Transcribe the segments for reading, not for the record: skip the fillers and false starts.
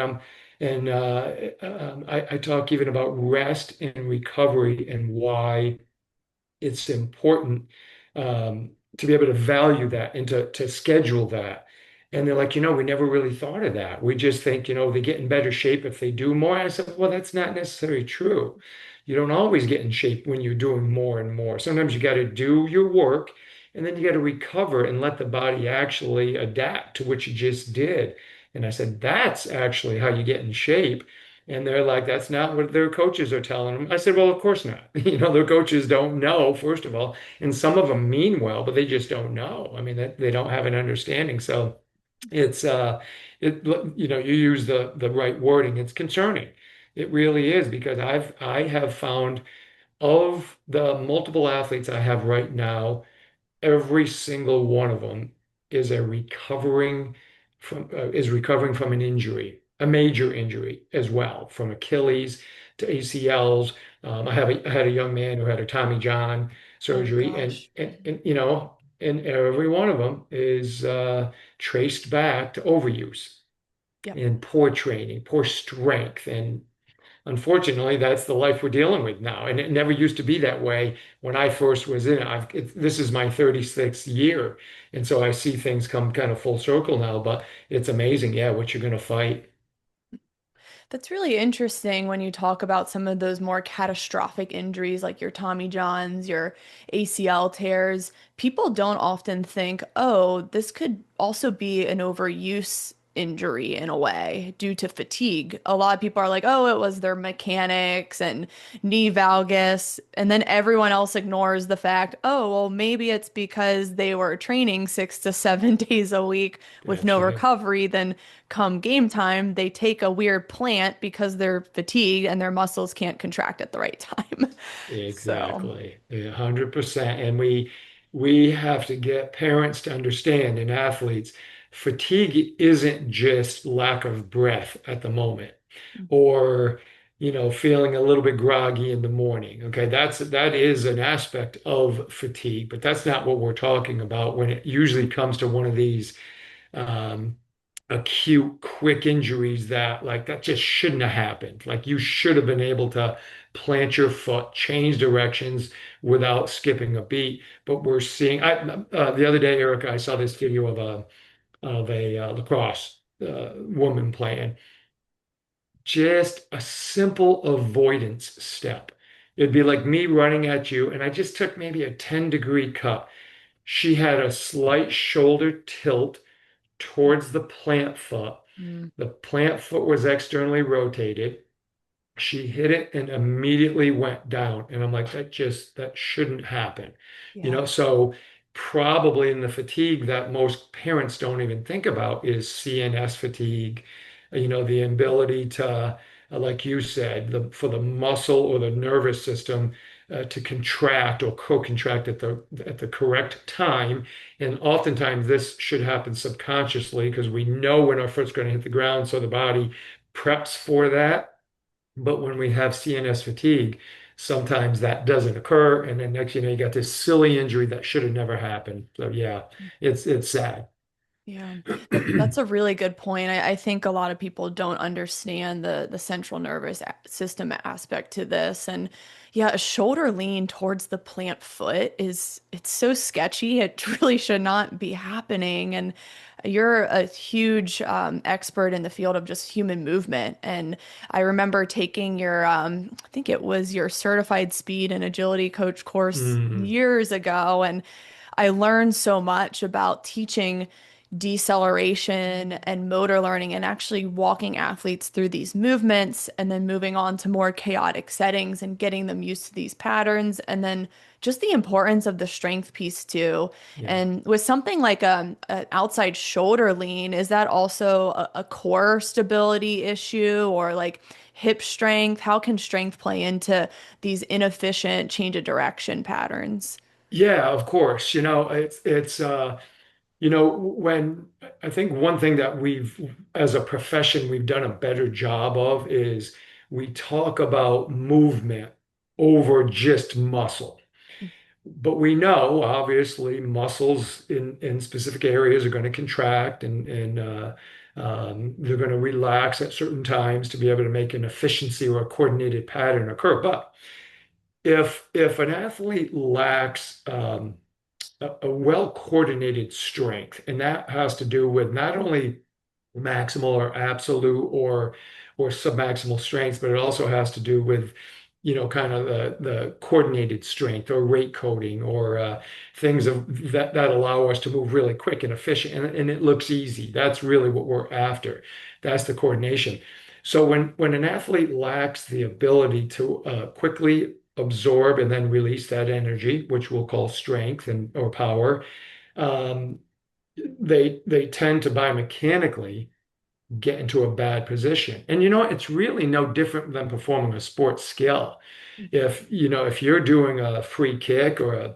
um, and I talk even about rest and recovery and why it's important to be able to value that and to schedule that. And they're like, we never really thought of that. We just think, they get in better shape if they do more. I said, well, that's not necessarily true. You don't always get in shape when you're doing more and more. Sometimes you got to do your work and then you got to recover and let the body actually adapt to what you just did. And I said, that's actually how you get in shape. And they're like, that's not what their coaches are telling them. I said, well, of course not. Their coaches don't know, first of all. And some of them mean well, but they just don't know. I mean, they don't have an understanding. So it's you use the right wording. It's concerning. It really is because I have found of the multiple athletes I have right now, every single one of them is recovering from an injury, a major injury as well, from Achilles to ACLs. I had a young man who had a Tommy John Oh surgery, and gosh. and every one of them is traced back to overuse Yep. and poor training, poor strength, and unfortunately, that's the life we're dealing with now. And it never used to be that way when I first was in it. This is my 36th year. And so I see things come kind of full circle now, but it's amazing, yeah, what you're going to fight. That's really interesting when you talk about some of those more catastrophic injuries like your Tommy Johns, your ACL tears. People don't often think, oh, this could also be an overuse injury in a way due to fatigue. A lot of people are like, oh, it was their mechanics and knee valgus. And then everyone else ignores the fact, oh, well, maybe it's because they were training 6 to 7 days a week with That's no right. recovery. Then come game time, they take a weird plant because they're fatigued and their muscles can't contract at the right time. So, Exactly. 100%. And we have to get parents to understand and athletes, fatigue isn't just lack of breath at the moment or feeling a little bit groggy in the morning. Okay, that is an aspect of fatigue, but that's not what we're talking about when it usually comes to one of these um, acute, quick injuries that just shouldn't have happened. Like you should have been able to plant your foot, change directions without skipping a beat. But we're seeing. The other day, Erica, I saw this video of a lacrosse woman playing. Just a simple avoidance step. It'd be like me running at you, and I just took maybe a 10-degree cut. She had a slight shoulder tilt towards the plant foot. mm, The plant foot was externally rotated. She hit it and immediately went down. And I'm like, that shouldn't happen. yeah. So probably in the fatigue that most parents don't even think about is CNS fatigue, the ability to, like you said, for the muscle or the nervous system to contract or co-contract at the correct time. And oftentimes this should happen subconsciously because we know when our foot's going to hit the ground, so the body preps for that. But when we have CNS fatigue, sometimes that doesn't occur, and then next you got this silly injury that should have never happened. So yeah, it's sad. Yeah, that's a really good point. I think a lot of people don't understand the central nervous system aspect to this. And yeah, a shoulder lean towards the plant foot it's so sketchy. It really should not be happening. And you're a huge expert in the field of just human movement. And I remember taking your I think it was your certified speed and agility coach course Mm, years ago. And I learned so much about teaching deceleration and motor learning and actually walking athletes through these movements and then moving on to more chaotic settings and getting them used to these patterns and then just the importance of the strength piece too. yeah. And with something like an outside shoulder lean, is that also a core stability issue or like hip strength? How can strength play into these inefficient change of direction patterns? Yeah, of course. When I think one thing that as a profession, we've done a better job of is we talk about movement over just muscle. But we know, obviously, muscles in specific areas are going to contract and They're going to relax at certain times to be able to make an efficiency or a coordinated pattern occur. But if an athlete lacks a well-coordinated strength, and that has to do with not only maximal or absolute or submaximal strengths, but it also has to do with, kind of the coordinated strength or rate coding or things that allow us to move really quick and efficient, and it looks easy. That's really what we're after. That's the coordination. So when an athlete lacks the ability to quickly absorb and then release that energy, which we'll call strength and or power, um, they tend to biomechanically get into a bad position. And it's really no different than performing a sports skill. If you're doing a free kick or a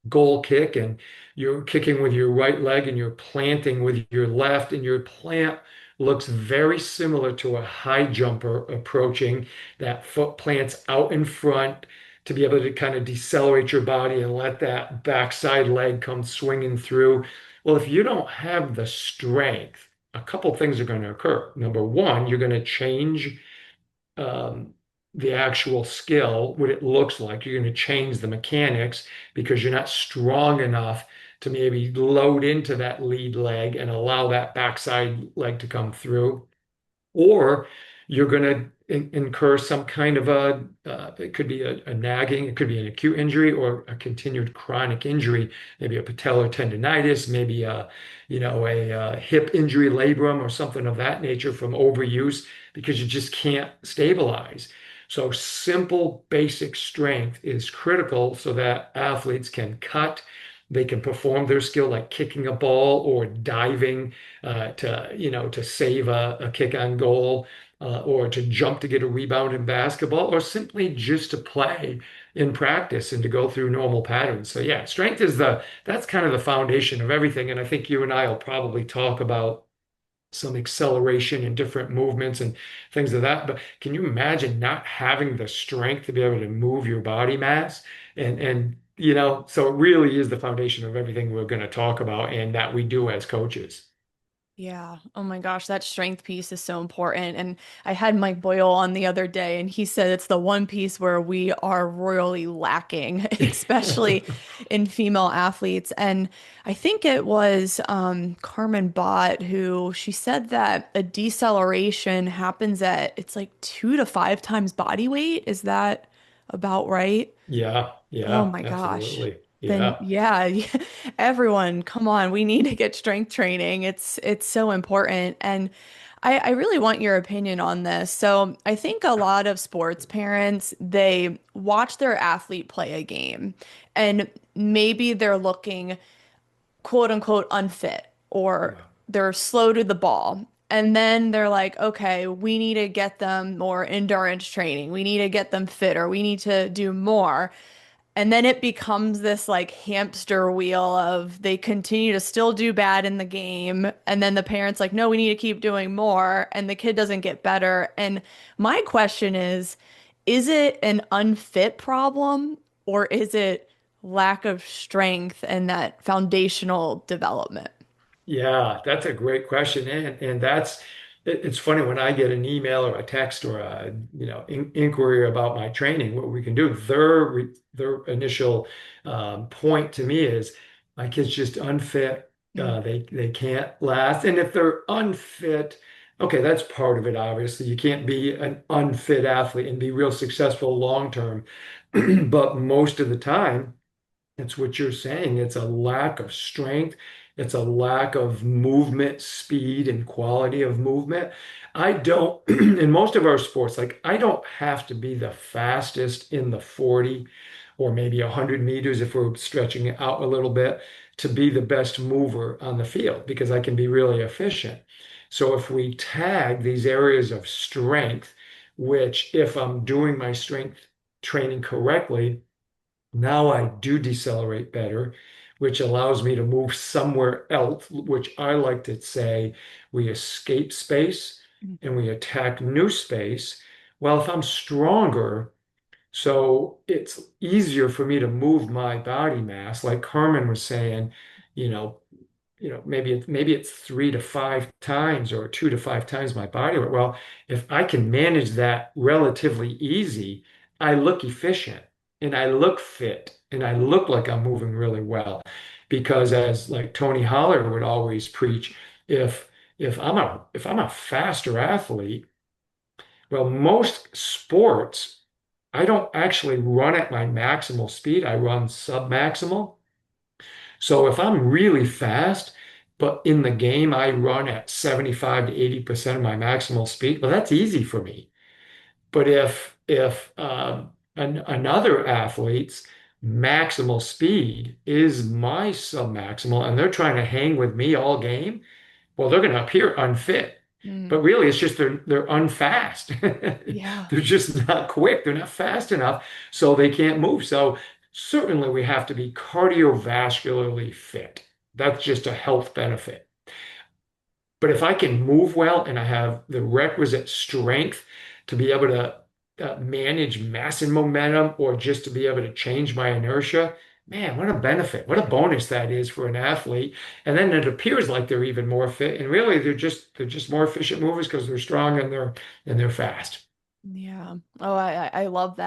goal kick and you're kicking with your right leg and you're planting with your left, and your plant looks very similar to a high jumper approaching. That foot plants out in front to be able to kind of decelerate your body and let that backside leg come swinging through. Well, if you don't have the strength, a couple things are going to occur. Number one, you're going to change um, the actual skill, what it looks like. You're going to change the mechanics because you're not strong enough to maybe load into that lead leg and allow that backside leg to come through. Or you're going to incur some kind of it could be a nagging, it could be an acute injury or a continued chronic injury, maybe a patellar tendonitis, maybe a hip injury, labrum, or something of that nature from overuse because you just can't stabilize. So simple, basic strength is critical so that athletes can cut, they can perform their skill like kicking a ball or diving to save a kick on goal, or to jump to get a rebound in basketball, or simply just to play in practice and to go through normal patterns. So yeah, strength is that's kind of the foundation of everything. And I think you and I will probably talk about some acceleration and different movements and things of that. But can you imagine not having the strength to be able to move your body mass? So it really is the foundation of everything we're going to talk about and that we do as coaches. Yeah. Oh my gosh, that strength piece is so important. And I had Mike Boyle on the other day, and he said it's the one piece where we are royally lacking, especially in female athletes. And I think it was Carmen Bott who she said that a deceleration happens at it's like 2 to 5 times body weight. Is that about right? Yeah, Oh yeah, my gosh. absolutely. Then Yeah. yeah, everyone, come on, we need to get strength training. It's so important. And I really want your opinion on this. So I think a lot of sports parents, they watch their athlete play a game and maybe they're looking quote unquote unfit or Yeah. they're slow to the ball. And then they're like, okay, we need to get them more endurance training. We need to get them fitter. We need to do more. And then it becomes this like hamster wheel of they continue to still do bad in the game. And then the parents like, no, we need to keep doing more. And the kid doesn't get better. And my question is it an unfit problem or is it lack of strength and that foundational development? Yeah, that's a great question. And it's funny when I get an email or a text or a inquiry about my training, what we can do. Their initial point to me is my kid's just unfit. Mm, They can't last. And if they're unfit, okay, that's part of it, obviously. You can't be an unfit athlete and be real successful long term. But most of the time, it's what you're saying. It's a lack of strength. It's a lack of movement, speed, and quality of movement. I don't, in most of our sports, like I don't have to be the fastest in the 40 or maybe 100 meters if we're stretching it out a little bit to be the best mover on the field because I can be really efficient. So if we tag these areas of strength, which if I'm doing my strength training correctly, now I do decelerate better, which allows me to move somewhere else, which I like to say we escape space mm, and we attack new space. Well, if I'm stronger, so it's easier for me to move my body mass, like Carmen was saying, you know, maybe it's 3 to 5 times or 2 to 5 times my body weight. Well, if I can manage that relatively easy, I look efficient and I look fit and I look like I'm moving really well. Because as like Tony Holler would always preach, if if I'm a faster athlete, well, most sports, I don't actually run at my maximal speed. I run sub-maximal. So if I'm really fast, but in the game I run at 75 to 80% of my maximal speed, well, that's easy for me. But if another athlete's maximal speed is my sub-maximal and they're trying to hang with me all game, well, they're going to appear unfit. Mm, But really, it's just they're unfast. yeah. They're just not quick. They're not fast enough, so they can't move. So certainly, we have to be cardiovascularly fit. That's just a health benefit. But if I can move well and I have the requisite strength to be able to manage mass and momentum or just to be able to change my inertia, man, what a benefit, what a bonus that is for an athlete. And then it appears like they're even more fit. And really they're just more efficient movers because they're strong and they're fast. Yeah. Oh, I love that.